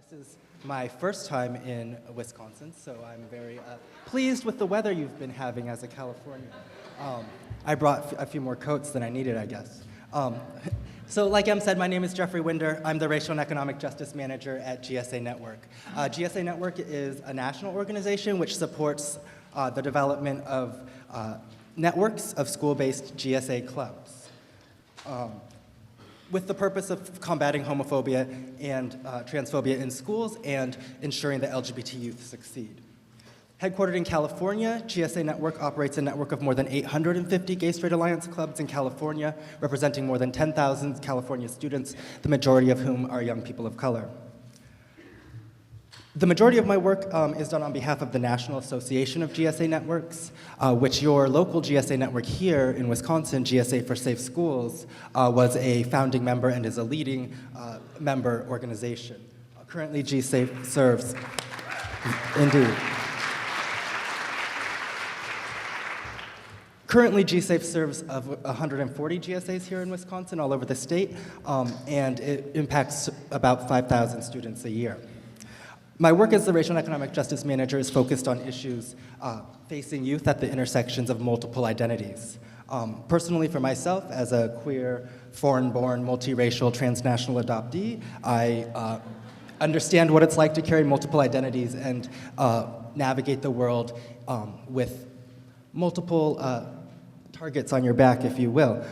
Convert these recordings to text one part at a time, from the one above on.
This is my first time in Wisconsin, so I'm very pleased with the weather you've been having as a Californian. I brought a few more coats than I needed, I guess. So like Em said, my name is Geoffrey Winder. I'm the Racial and Economic Justice Manager at GSA Network. GSA Network is a national organization which supports the development of networks of school-based GSA clubs, with the purpose of combating homophobia and transphobia in schools and ensuring that LGBT youth succeed. Headquartered in California, GSA Network operates a network of more than 850 Gay Straight Alliance clubs in California, representing more than 10,000 California students, the majority of whom are young people of color. The majority of my work is done on behalf of the National Association of GSA Networks, which your local GSA network here in Wisconsin, GSA for Safe Schools, was a founding member and is a leading member organization. Currently, GSAFE serves, indeed. Currently, GSAFE serves of 140 GSAs here in Wisconsin, all over the state, and it impacts about 5,000 students a year. My work as the Racial and Economic Justice Manager is focused on issues facing youth at the intersections of multiple identities. Personally, for myself, as a queer, foreign-born, multiracial, transnational adoptee, I understand what it's like to carry multiple identities and navigate the world with multiple targets on your back, if you will.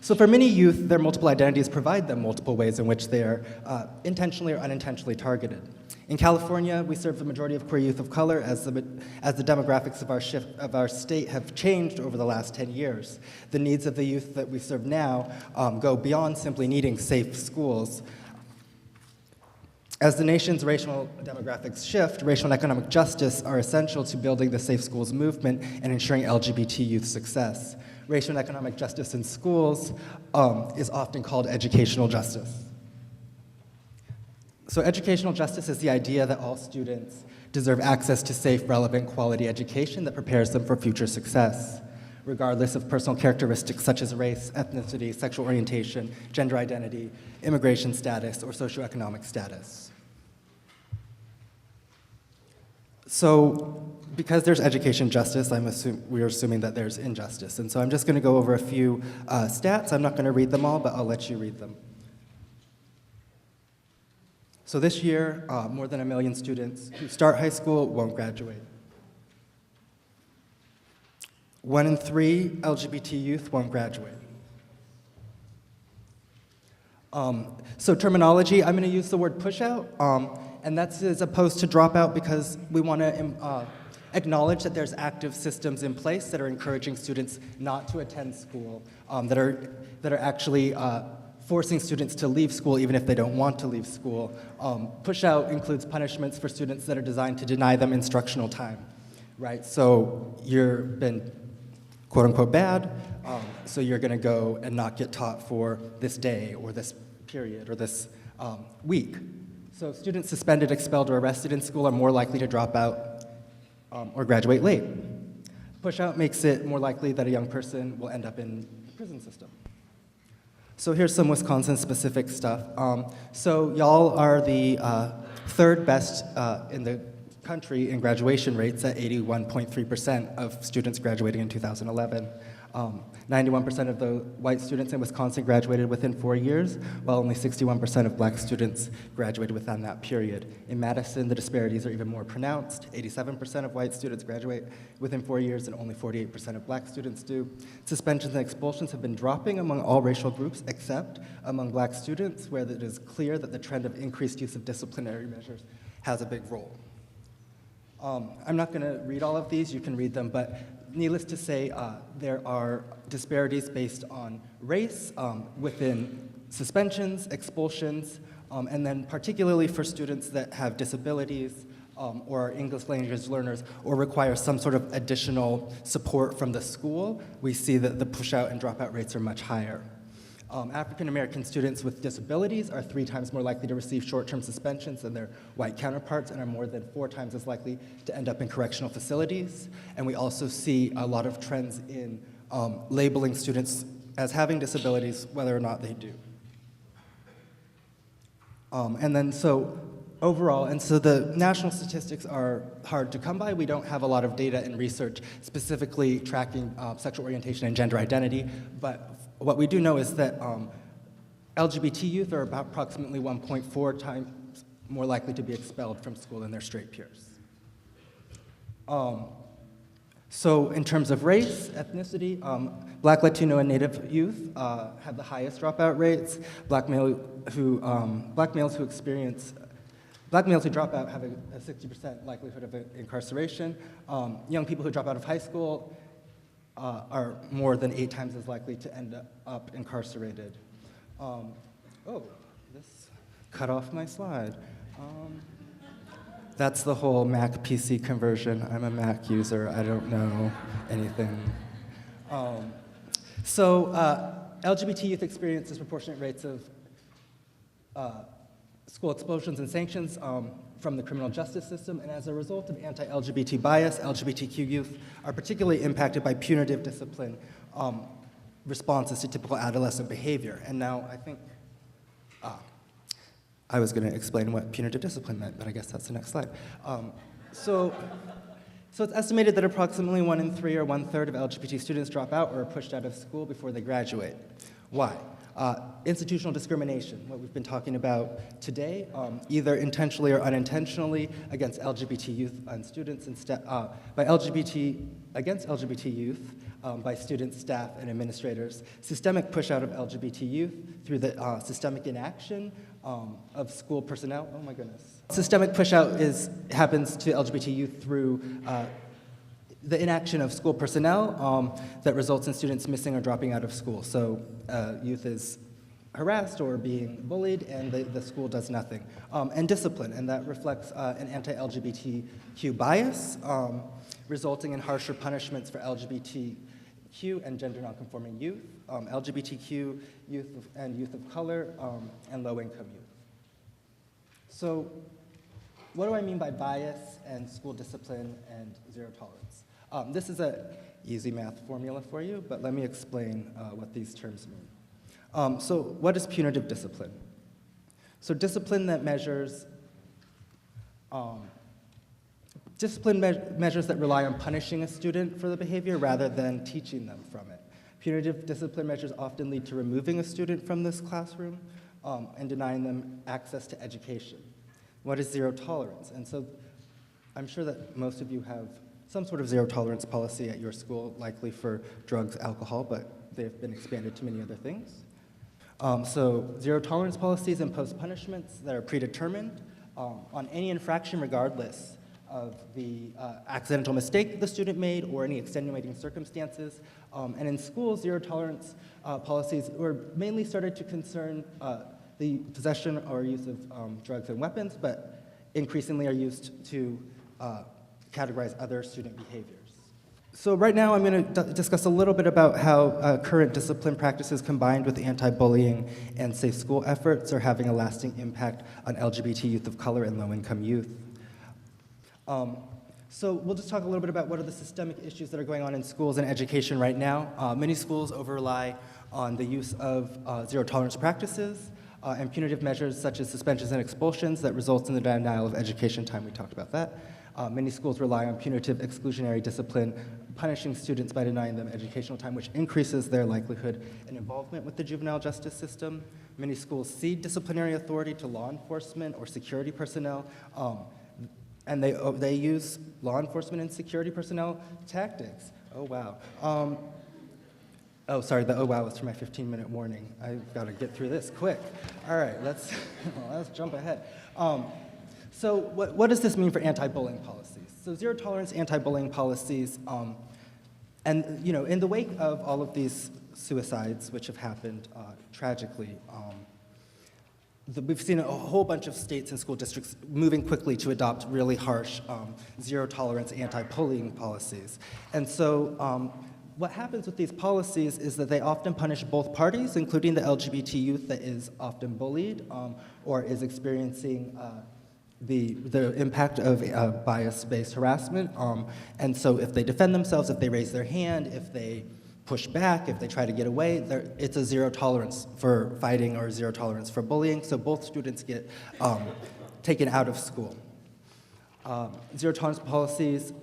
So for many youth, their multiple identities provide them multiple ways in which they are intentionally or unintentionally targeted. In California, we serve the majority of queer youth of color as the demographics of our state have changed over the last 10 years. The needs of the youth that we serve now go beyond simply needing safe schools. As the nation's racial demographics shift, racial and economic justice are essential to building the safe schools movement and ensuring LGBT youth success. Racial and economic justice in schools is often called educational justice. So educational justice is the idea that all students deserve access to safe, relevant, quality education that prepares them for future success, regardless of personal characteristics such as race, ethnicity, sexual orientation, gender identity, immigration status, or socioeconomic status. So, because there's education justice, we're assuming that there's injustice. And so I'm just going to go over a few stats. I'm not going to read them all, but I'll let you read them. So this year, more than 1 million students who start high school won't graduate. 1 in 3 LGBT youth won't graduate. So terminology, I'm going to use the word pushout, and that's as opposed to dropout because we want to acknowledge that there's active systems in place that are encouraging students not to attend school, that are actually forcing students to leave school even if they don't want to leave school. Push-out includes punishments for students that are designed to deny them instructional time, right? So you've been quote-unquote bad, so you're going to go and not get taught for this day or this period or this week. So students suspended, expelled, or arrested in school are more likely to drop out or graduate late. Push-out makes it more likely that a young person will end up in the prison system. So here's some Wisconsin-specific stuff. So y'all are the third best in the country in graduation rates at 81.3% of students graduating in 2011. 91% of the white students in Wisconsin graduated within 4 years, while only 61% of black students graduated within that period. In Madison, the disparities are even more pronounced. 87% of white students graduate within 4 years, and only 48% of black students do. Suspensions and expulsions have been dropping among all racial groups, except among black students, where it is clear that the trend of increased use of disciplinary measures has a big role. I'm not going to read all of these, you can read them, but needless to say, there are disparities based on race within suspensions, expulsions, and then particularly for students that have disabilities or are English language learners or require some sort of additional support from the school, we see that the push-out and dropout rates are much higher. African American students with disabilities are 3 times more likely to receive short-term suspensions than their white counterparts and are more than 4 times as likely to end up in correctional facilities. And we also see a lot of trends in labeling students as having disabilities, whether or not they do. And then so overall, and so the national statistics are hard to come by. We don't have a lot of data and research specifically tracking sexual orientation and gender identity, but what we do know is that LGBT youth are about approximately 1.4 times more likely to be expelled from school than their straight peers. So in terms of race, ethnicity, Black, Latino, and Native youth have the highest dropout rates. Black males who drop out have a 60% likelihood of incarceration. Young people who drop out of high school are more than 8 times as likely to end up incarcerated. This cut off my slide. That's the whole Mac PC conversion. I'm a Mac user. I don't know anything. LGBT youth experience disproportionate rates of school expulsions and sanctions from the criminal justice system, and as a result of anti-LGBT bias, LGBTQ youth are particularly impacted by punitive discipline responses to typical adolescent behavior. And now I think, I was going to explain what punitive discipline meant, but I guess that's the next slide. So it's estimated that approximately 1 in 3 or 1/3 of LGBT students drop out or are pushed out of school before they graduate. Why? Institutional discrimination, what we've been talking about today, either intentionally or unintentionally against LGBT youth and students, against LGBT youth by students, staff, and administrators. Systemic push out of LGBT youth through the systemic inaction of school personnel. Oh my goodness. Systemic push out happens to LGBT youth through the inaction of school personnel that results in students missing or dropping out of school. So youth is harassed or being bullied, and the school does nothing. And discipline, and that reflects an anti-LGBTQ bias, resulting in harsher punishments for LGBTQ and gender nonconforming youth, LGBTQ youth and youth of color, and low-income youth. So what do I mean by bias and school discipline and zero tolerance? This is an easy math formula for you, but let me explain what these terms mean. So what is punitive discipline? So discipline that measures, measures that rely on punishing a student for the behavior rather than teaching them from it. Punitive discipline measures often lead to removing a student from this classroom and denying them access to education. What is zero tolerance? And so I'm sure that most of you have some sort of zero tolerance policy at your school, likely for drugs, alcohol, but they've been expanded to many other things. So zero tolerance policies impose punishments that are predetermined on any infraction regardless of the accidental mistake the student made or any extenuating circumstances. And in schools, zero tolerance policies were mainly started to concern the possession or use of drugs and weapons, but increasingly are used to categorize other student behaviors. So right now I'm going to discuss a little bit about how current discipline practices combined with anti-bullying and safe school efforts are having a lasting impact on LGBT youth of color and low-income youth. So we'll just talk a little bit about what are the systemic issues that are going on in schools and education right now. Many schools over-rely on the use of zero-tolerance practices and punitive measures such as suspensions and expulsions that results in the denial of education time. We talked about that. Many schools rely on punitive exclusionary discipline, punishing students by denying them educational time, which increases their likelihood and involvement with the juvenile justice system. Many schools cede disciplinary authority to law enforcement or security personnel, and they use law enforcement and security personnel tactics. Oh, wow. Oh, sorry, the oh, wow was for my 15-minute warning. I've got to get through this quick. All right, let's jump ahead. So what does this mean for anti-bullying policies? So zero tolerance anti-bullying policies, and in the wake of all of these suicides, which have happened tragically, we've seen a whole bunch of states and school districts moving quickly to adopt really harsh zero tolerance anti-bullying policies. And so what happens with these policies is that they often punish both parties, including the LGBT youth that is often bullied or is experiencing the impact of bias-based harassment. And so if they defend themselves, if they raise their hand, if they push back, if they try to get away, it's a zero tolerance for fighting or zero tolerance for bullying, so both students get taken out of school. Zero tolerance policies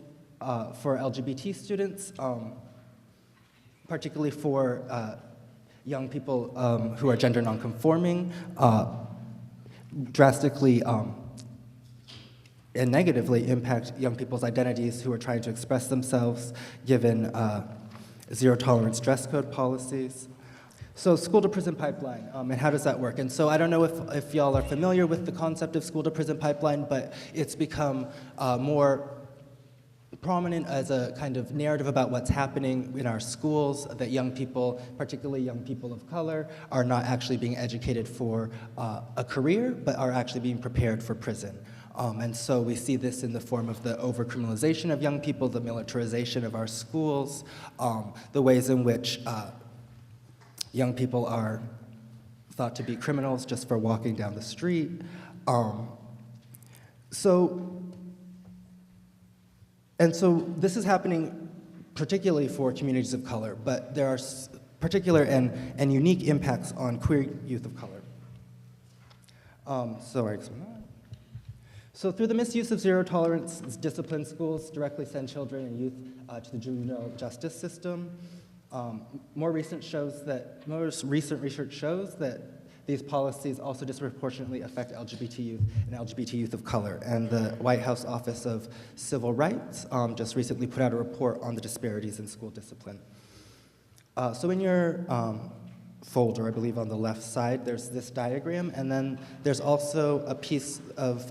for LGBT students, particularly for young people who are gender nonconforming, drastically and negatively impact young people's identities who are trying to express themselves, given zero tolerance dress code policies. So school to prison pipeline, and how does that work? And so I don't know if y'all are familiar with the concept of school to prison pipeline, but it's become more prominent as a kind of narrative about what's happening in our schools, that young people, particularly young people of color, are not actually being educated for a career, but are actually being prepared for prison. And so we see this in the form of the over-criminalization of young people, the militarization of our schools, the ways in which young people are thought to be criminals just for walking down the street. So this is happening particularly for communities of color, but there are particular and unique impacts on queer youth of color. So through the misuse of zero tolerance discipline, schools directly send children and youth to the juvenile justice system. More recent research shows that these policies also disproportionately affect LGBT youth and LGBT youth of color. And the White House Office of Civil Rights just recently put out a report on the disparities in school discipline. So in your folder, I believe on the left side, there's this diagram, and then there's also a piece of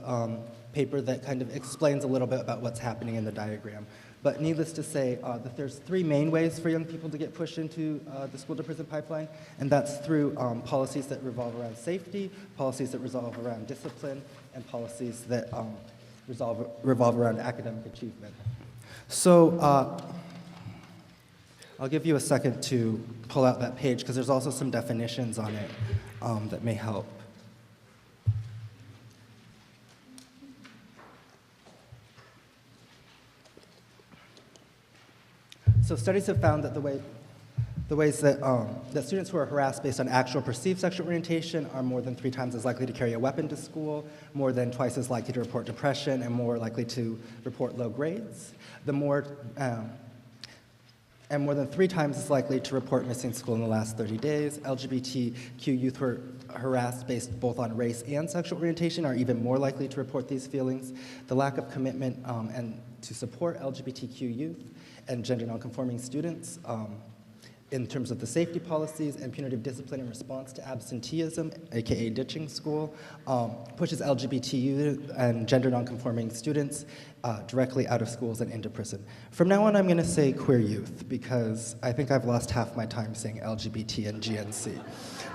paper that kind of explains a little bit about what's happening in the diagram. But needless to say, that there's three main ways for young people to get pushed into the school to prison pipeline, and that's through policies that revolve around safety, policies that revolve around discipline, and policies that revolve around academic achievement. So I'll give you a second to pull out that page, because there's also some definitions on it that may help. So studies have found that the ways that students who are harassed based on actual perceived sexual orientation are more than 3 times as likely to carry a weapon to school, more than twice as likely to report depression, and more likely to report low grades. And more than 3 times as likely to report missing school in the last 30 days. LGBTQ youth who are harassed based both on race and sexual orientation are even more likely to report these feelings. The lack of commitment and to support LGBTQ youth and gender nonconforming students in terms of the safety policies and punitive discipline in response to absenteeism, aka ditching school, pushes LGBT and gender nonconforming students directly out of schools and into prison. From now on, I'm going to say queer youth, because I think I've lost half my time saying LGBT and GNC.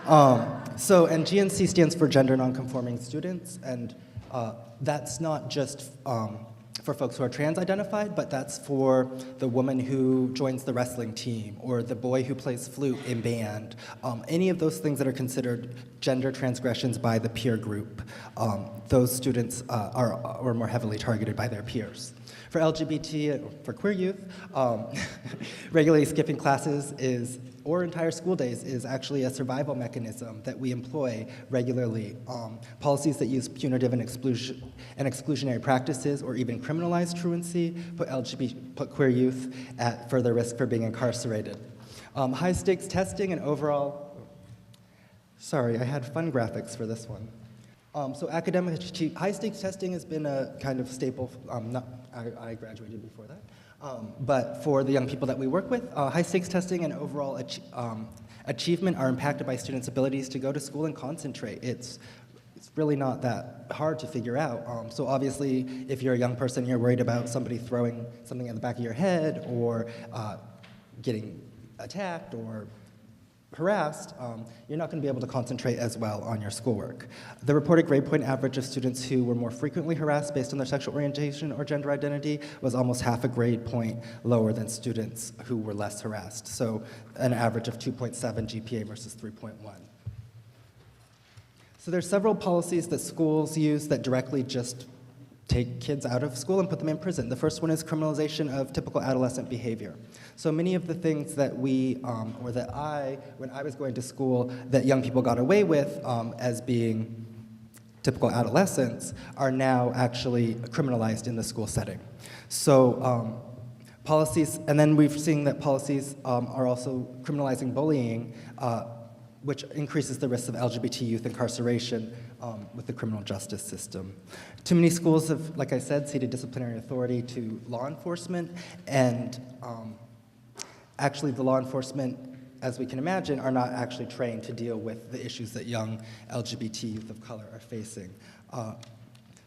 And GNC stands for gender nonconforming students, and that's not just for folks who are trans-identified, but that's for the woman who joins the wrestling team, or the boy who plays flute in band. Any of those things that are considered gender transgressions by the peer group, those students are more heavily targeted by their peers. For LGBT, for queer youth, regularly skipping classes or entire school days is actually a survival mechanism that we employ regularly. Policies that use punitive and exclusionary practices or even criminalize truancy put queer youth at further risk for being incarcerated. High stakes testing and overall, sorry, I had fun graphics for this one. So high stakes testing has been a kind of staple, I graduated before that. But for the young people that we work with, high-stakes testing and overall achievement are impacted by students' abilities to go to school and concentrate. It's really not that hard to figure out. So obviously, if you're a young person, you're worried about somebody throwing something at the back of your head, or getting attacked or harassed, you're not going to be able to concentrate as well on your schoolwork. The reported grade point average of students who were more frequently harassed based on their sexual orientation or gender identity was almost half a grade point lower than students who were less harassed. So an average of 2.7 GPA versus 3.1. So there's several policies that schools use that directly just take kids out of school and put them in prison. The first one is criminalization of typical adolescent behavior. So many of the things that we, or that I, when I was going to school, that young people got away with as being typical adolescents are now actually criminalized in the school setting. So policies, and then we've seen that policies are also criminalizing bullying, which increases the risks of LGBT youth incarceration with the criminal justice system. Too many schools have, like I said, ceded disciplinary authority to law enforcement, and actually the law enforcement, as we can imagine, are not actually trained to deal with the issues that young LGBT youth of color are facing.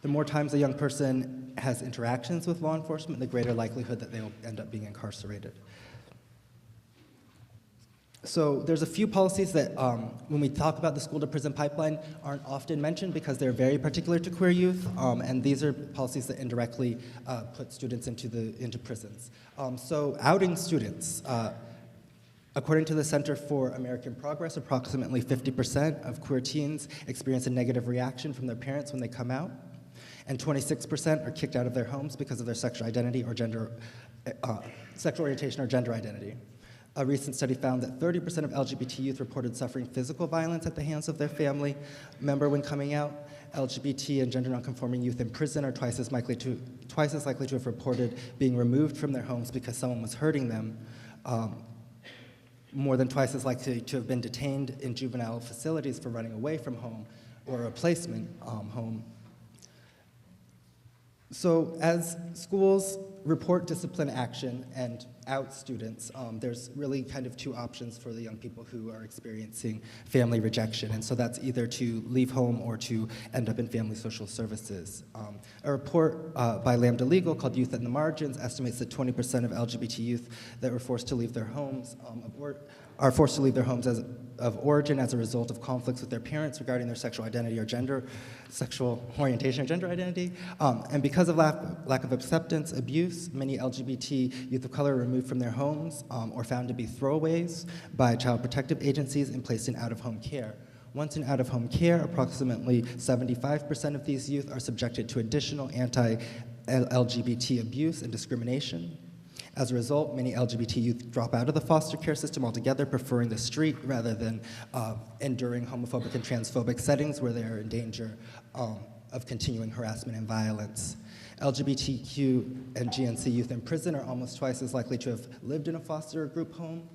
The more times a young person has interactions with law enforcement, the greater likelihood that they'll end up being incarcerated. So there's a few policies that, when we talk about the school-to-prison pipeline, aren't often mentioned because they're very particular to queer youth, and these are policies that indirectly put students into prisons. So outing students. According to the Center for American Progress, approximately 50% of queer teens experience a negative reaction from their parents when they come out, and 26% are kicked out of their homes because of their sexual identity or sexual orientation or gender identity. A recent study found that 30% of LGBT youth reported suffering physical violence at the hands of their family member when coming out. LGBT and gender nonconforming youth in prison are twice as likely to have reported being removed from their homes because someone was hurting them. More than twice as likely to have been detained in juvenile facilities for running away from home or a placement home. So as schools report discipline action and out students, there's really kind of two options for the young people who are experiencing family rejection, and so that's either to leave home or to end up in family social services. A report by Lambda Legal called Youth at the Margins estimates that 20% of LGBT youth that were forced to leave their homes are forced to leave their homes of origin as a result of conflicts with their parents regarding their sexual identity or sexual orientation or gender identity. And because of lack of acceptance, abuse, many LGBT youth of color are removed from their homes or found to be throwaways by child protective agencies and placed in out-of-home care. Once in out-of-home care, approximately 75% of these youth are subjected to additional anti-LGBT abuse and discrimination. As a result, many LGBT youth drop out of the foster care system altogether, preferring the street rather than enduring homophobic and transphobic settings where they are in danger of continuing harassment and violence. LGBTQ and GNC youth in prison are almost twice as likely to have lived in a foster or group home.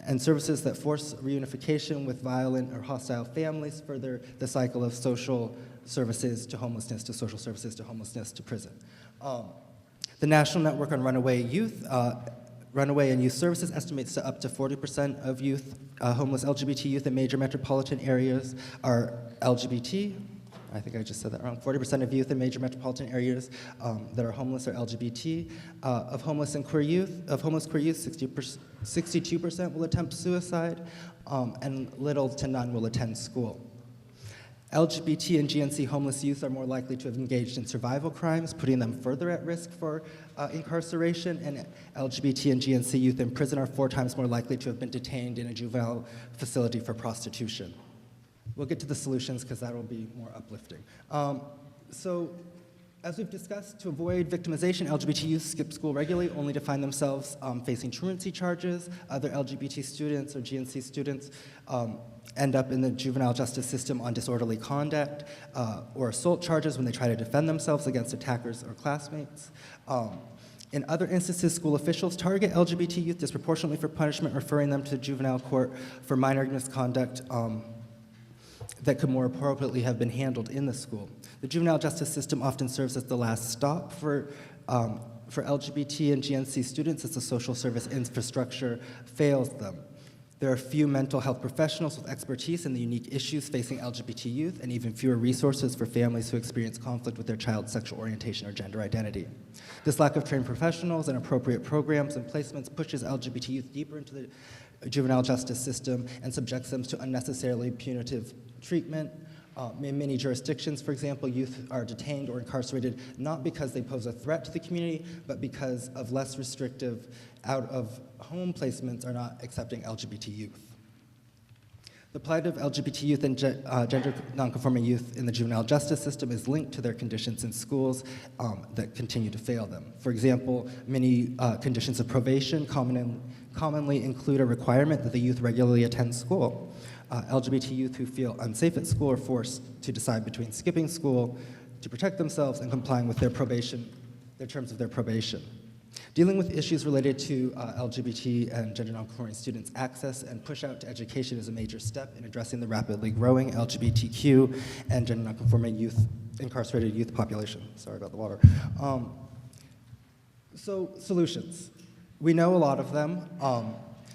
And services that force reunification with violent or hostile families further the cycle of social services to homelessness, to social services to homelessness to prison. The National Network on Runaway and Youth Services estimates that up to 40% of youth, homeless LGBT youth in major metropolitan areas are LGBT. I think I just said that wrong. 40% of youth in major metropolitan areas that are homeless are LGBT. Of homeless queer youth, 62% will attempt suicide, and little to none will attend school. LGBT and GNC homeless youth are more likely to have engaged in survival crimes, putting them further at risk for incarceration, and LGBT and GNC youth in prison are 4 times more likely to have been detained in a juvenile facility for prostitution. We'll get to the solutions because that will be more uplifting. So, as we've discussed, to avoid victimization, LGBT youth skip school regularly only to find themselves facing truancy charges. Other LGBT students or GNC students end up in the juvenile justice system on disorderly conduct or assault charges when they try to defend themselves against attackers or classmates. In other instances, school officials target LGBT youth disproportionately for punishment, referring them to juvenile court for minor misconduct that could more appropriately have been handled in the school. The juvenile justice system often serves as the last stop for LGBT and GNC students as the social service infrastructure fails them. There are few mental health professionals with expertise in the unique issues facing LGBT youth, and even fewer resources for families who experience conflict with their child's sexual orientation or gender identity. This lack of trained professionals and appropriate programs and placements pushes LGBT youth deeper into the juvenile justice system and subjects them to unnecessarily punitive treatment. In many jurisdictions, for example, youth are detained or incarcerated not because they pose a threat to the community, but because of less restrictive out-of-home placements are not accepting LGBT youth. The plight of LGBT youth and gender nonconforming youth in the juvenile justice system is linked to their conditions in schools that continue to fail them. For example, many conditions of probation commonly include a requirement that the youth regularly attend school. LGBT youth who feel unsafe at school are forced to decide between skipping school to protect themselves and complying with their terms of their probation. Dealing with issues related to LGBT and gender nonconforming students' access and push out to education is a major step in addressing the rapidly growing LGBTQ and gender nonconforming incarcerated youth population. Sorry about the water. So solutions. We know a lot of them.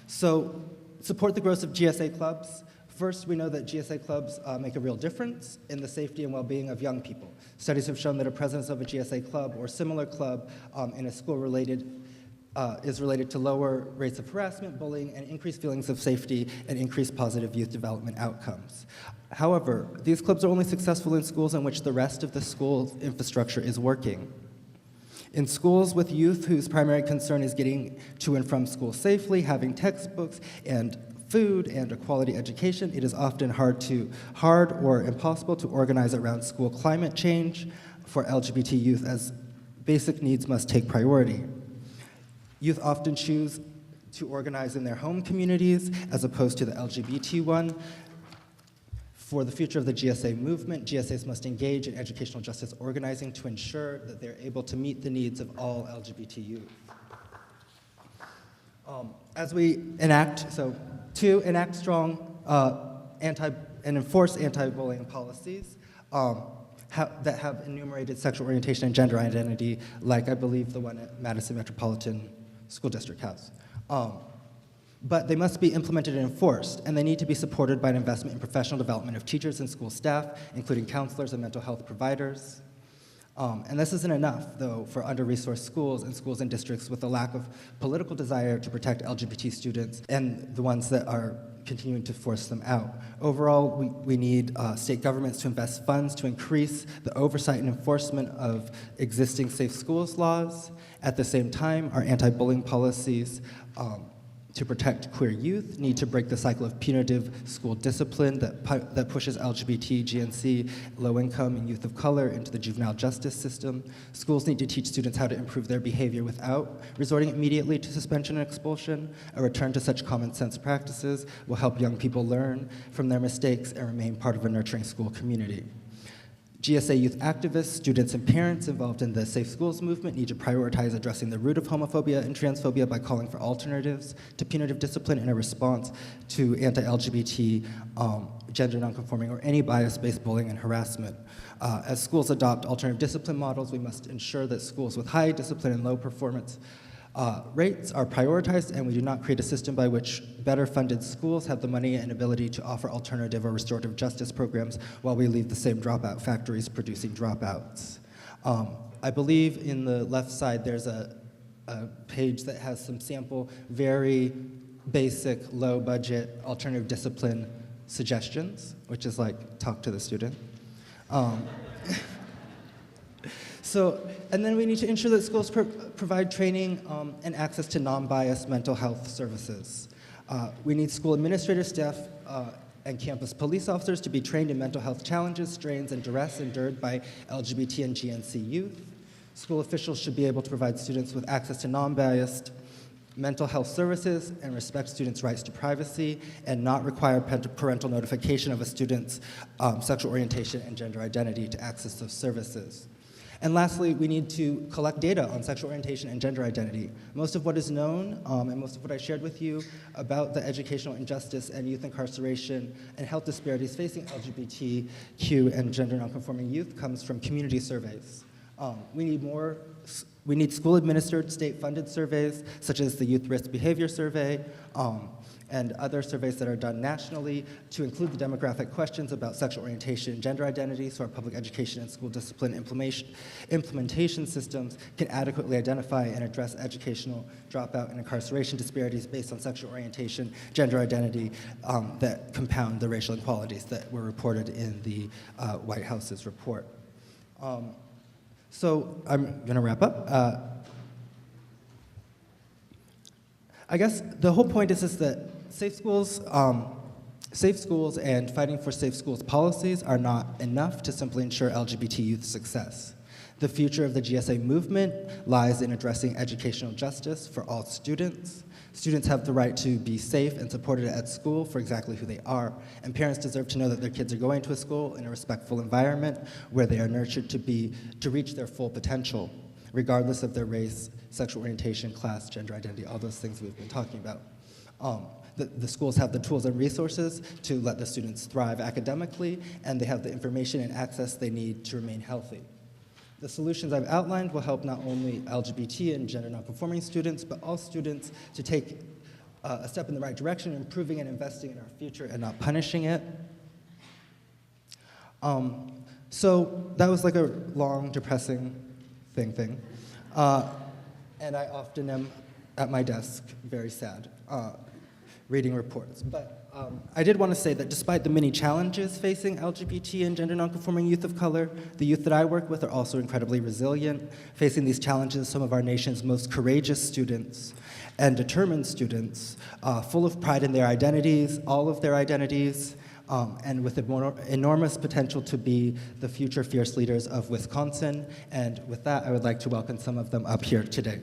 So support the growth of GSA clubs. First, we know that GSA clubs make a real difference in the safety and well-being of young people. Studies have shown that a presence of a GSA club or similar club in a school is related to lower rates of harassment, bullying, and increased feelings of safety and increased positive youth development outcomes. However, these clubs are only successful in schools in which the rest of the school infrastructure is working. In schools with youth whose primary concern is getting to and from school safely, having textbooks and food and a quality education, it is often hard or impossible to organize around school climate change for LGBT youth, as basic needs must take priority. Youth often choose to organize in their home communities as opposed to the LGBT one. For the future of the GSA movement, GSAs must engage in educational justice organizing to ensure that they're able to meet the needs of all LGBT youth. As we enact strong and enforce anti-bullying policies that have enumerated sexual orientation and gender identity, like I believe the one at Madison Metropolitan School District has. But they must be implemented and enforced, and they need to be supported by an investment in professional development of teachers and school staff, including counselors and mental health providers. And this isn't enough, though, for under-resourced schools and schools and districts with a lack of political desire to protect LGBT students and the ones that are continuing to force them out. Overall, we need state governments to invest funds to increase the oversight and enforcement of existing safe schools laws. At the same time, our anti-bullying policies to protect queer youth need to break the cycle of punitive school discipline that pushes LGBT, GNC, low-income, and youth of color into the juvenile justice system. Schools need to teach students how to improve their behavior without resorting immediately to suspension and expulsion. A return to such common sense practices will help young people learn from their mistakes and remain part of a nurturing school community. GSA youth activists, students, and parents involved in the Safe Schools movement need to prioritize addressing the root of homophobia and transphobia by calling for alternatives to punitive discipline in a response to anti-LGBT, gender nonconforming, or any bias-based bullying and harassment. As schools adopt alternative discipline models, we must ensure that schools with high discipline and low performance rates are prioritized, and we do not create a system by which better funded schools have the money and ability to offer alternative or restorative justice programs while we leave the same dropout factories producing dropouts. I believe in the left side there's a page that has some sample, very basic, low budget alternative discipline suggestions, which is like talk to the student. And then we need to ensure that schools provide training and access to non-biased mental health services. We need school administrative staff and campus police officers to be trained in mental health challenges, strains, and duress endured by LGBT and GNC youth. School officials should be able to provide students with access to non-biased mental health services and respect students' rights to privacy and not require parental notification of a student's sexual orientation and gender identity to access those services. And lastly, we need to collect data on sexual orientation and gender identity. Most of what is known, and most of what I shared with you about the educational injustice and youth incarceration and health disparities facing LGBTQ and gender nonconforming youth comes from community surveys. We need school-administered, state-funded surveys, such as the Youth Risk Behavior Survey, and other surveys that are done nationally to include the demographic questions about sexual orientation and gender identity so our public education and school discipline implementation systems can adequately identify and address educational dropout and incarceration disparities based on sexual orientation, gender identity that compound the racial inequalities that were reported in the White House's report. So I'm gonna wrap up. I guess the whole point is that safe schools Safe schools and fighting for safe schools policies are not enough to simply ensure LGBT youth success. The future of the GSA movement lies in addressing educational justice for all students. Students have the right to be safe and supported at school for exactly who they are, and parents deserve to know that their kids are going to a school in a respectful environment where they are nurtured to reach their full potential, regardless of their race, sexual orientation, class, gender identity, all those things we've been talking about. The schools have the tools and resources to let the students thrive academically, and they have the information and access they need to remain healthy. The solutions I've outlined will help not only LGBT and gender nonconforming students, but all students to take a step in the right direction, improving and investing in our future and not punishing it. So that was like a long, depressing thing. And I often am at my desk very sad, reading reports. But I did want to say that despite the many challenges facing LGBT and gender nonconforming youth of color, the youth that I work with are also incredibly resilient. Facing these challenges, some of our nation's most courageous students and determined students, full of pride in their identities, all of their identities, and with enormous potential to be the future fierce leaders of Wisconsin. And with that, I would like to welcome some of them up here today.